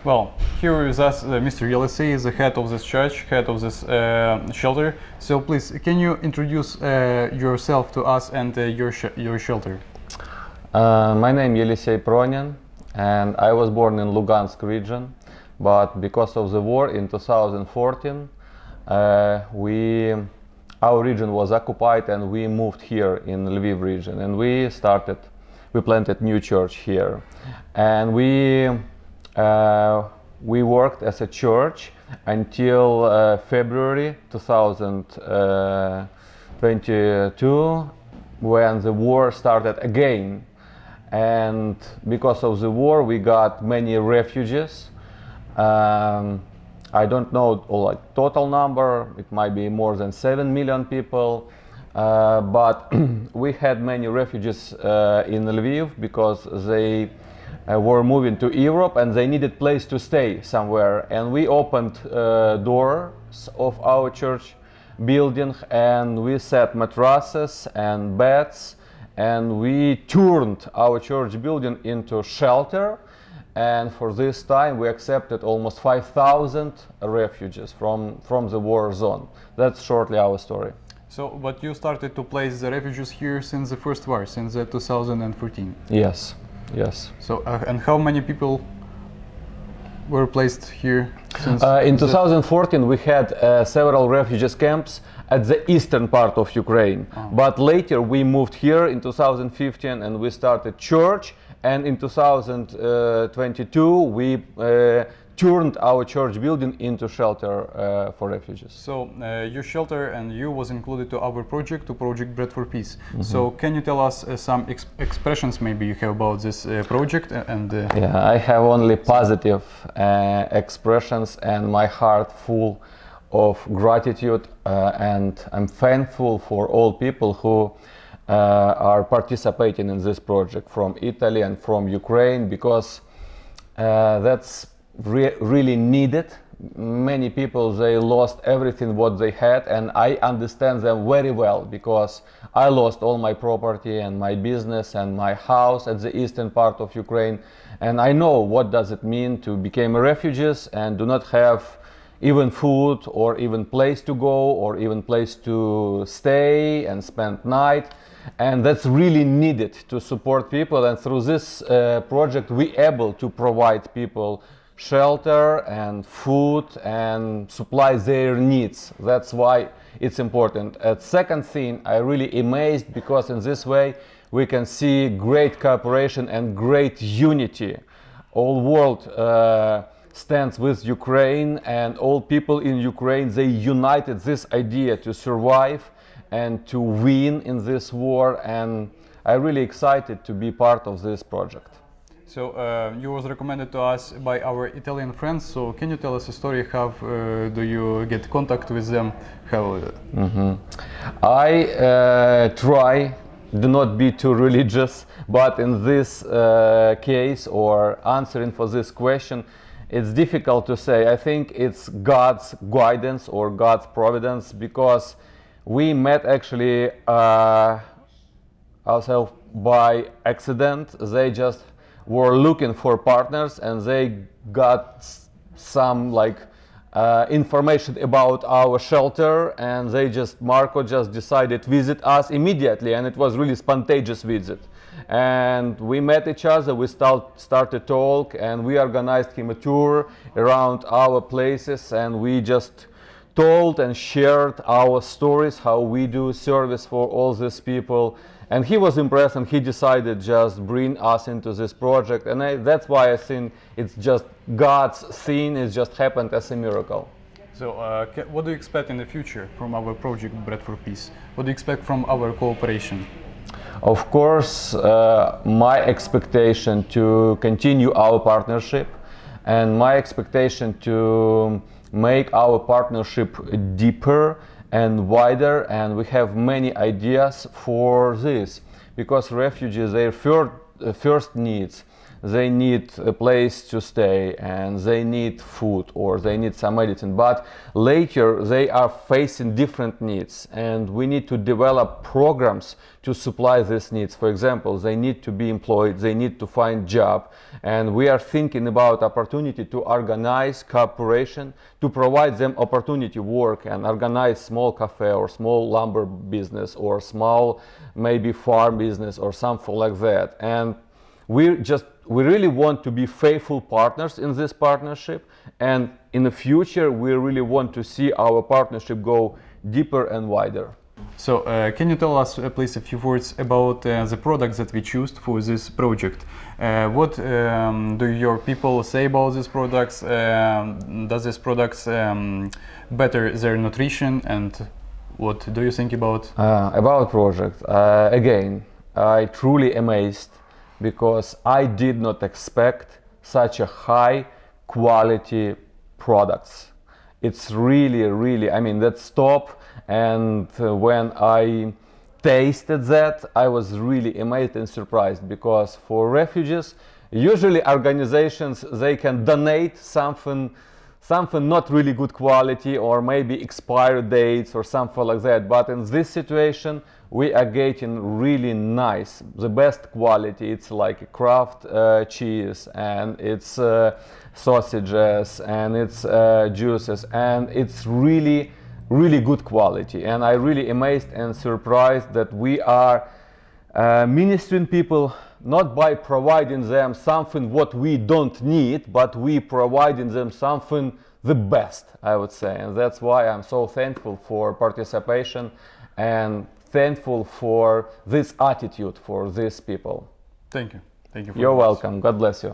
Well, here with us Mr. Elisey is the head of this church, head of this shelter. So please, can you introduce yourself to us and your shelter? My name is Elisey Pronin, and I was born in Lugansk region, but because of the war in 2014, our region was occupied and we moved here in Lviv region, and we planted new church here, and we worked as a church until February 2022, when the war started again. And because of the war, we got many refugees. I don't know total number, it might be more than 7 million people, but we had many refugees in Lviv because they were moving to Europe and they needed place to stay somewhere, and we opened doors of our church building and we set mattresses and beds, and we turned our church building into shelter, and for this time we accepted almost 5,000 refugees from the war zone. That's shortly our story. So, but you started to place the refugees here since the first war, since 2014? Yes. Yes. So, and how many people were placed here since? In 2014, we had several refugees camps at the eastern part of Ukraine. But later we moved here in 2015 and we started church. And in 2022, we turned our church building into shelter for refugees. So your shelter and you was included to our project, Bread for Peace. So can you tell us some expressions maybe you have about this project? Yeah, I have only positive expressions and my heart full of gratitude, and I'm thankful for all people who are participating in this project from Italy and from Ukraine, because that's really needed. Many people, they lost everything what they had, and I understand them very well, because I lost all my property and my business and my house at the eastern part of Ukraine, and I know what does it mean to become refugees and do not have even food or even place to go or even place to stay and spend night. And that's really needed to support people, and through this project we able to provide people shelter and food and supply their needs. That's why it's important. Second thing, I really amazed because in this way we can see great cooperation and great unity. All world stands with Ukraine, and all people in Ukraine, they united this idea to survive and to win in this war, and I'm really excited to be part of this project. So you was recommended to us by our Italian friends, so can you tell us a story, how do you get contact with them? How? I try do not be too religious, but in this case or answering for this question, it's difficult to say. I think it's God's guidance or God's providence, because we met actually ourselves by accident. They just were looking for partners and they got some information about our shelter, and Marco just decided to visit us immediately, and it was really spontaneous visit. And we met each other, we started talk, and we organized him a tour around our places, and we just told and shared our stories, how we do service for all these people. And he was impressed, and he decided just bring us into this project. And that's why I think it's just God's thing, it just happened as a miracle. So what do you expect in the future from our project Bread for Peace? What do you expect from our cooperation? Of course, my expectation to continue our partnership, and my expectation to make our partnership deeper and wider, and we have many ideas for this, because refugees, their first needs, they need a place to stay and they need food or they need some medicine, but later they are facing different needs and we need to develop programs to supply these needs. For example, they need to be employed, they need to find job, and we are thinking about opportunity to organize cooperation to provide them opportunity work and organize small cafe or small lumber business or small maybe farm business or something like that. And we really want to be faithful partners in this partnership, and in the future we really want to see our partnership go deeper and wider. So, can you tell us, please, a few words about the products that we choose for this project? What do your people say about these products? Does these products better their nutrition, and what do you think about? About project, again, I truly amazed because I did not expect such a high quality products. It's really, I mean, that's top. And when I tasted that, I was really amazed and surprised, because for refugees, usually organizations, they can donate something not really good quality or maybe expired dates or something like that. But in this situation, we are getting really nice, the best quality. It's like Kraft cheese, and it's sausages, and it's juices, and it's really good quality. And I really amazed and surprised that we are ministering people not by providing them something what we don't need, but we providing them something the best, I would say. And that's why I'm so thankful for participation and thankful for this attitude for these people. Thank you. Thank you. You're welcome. God bless you.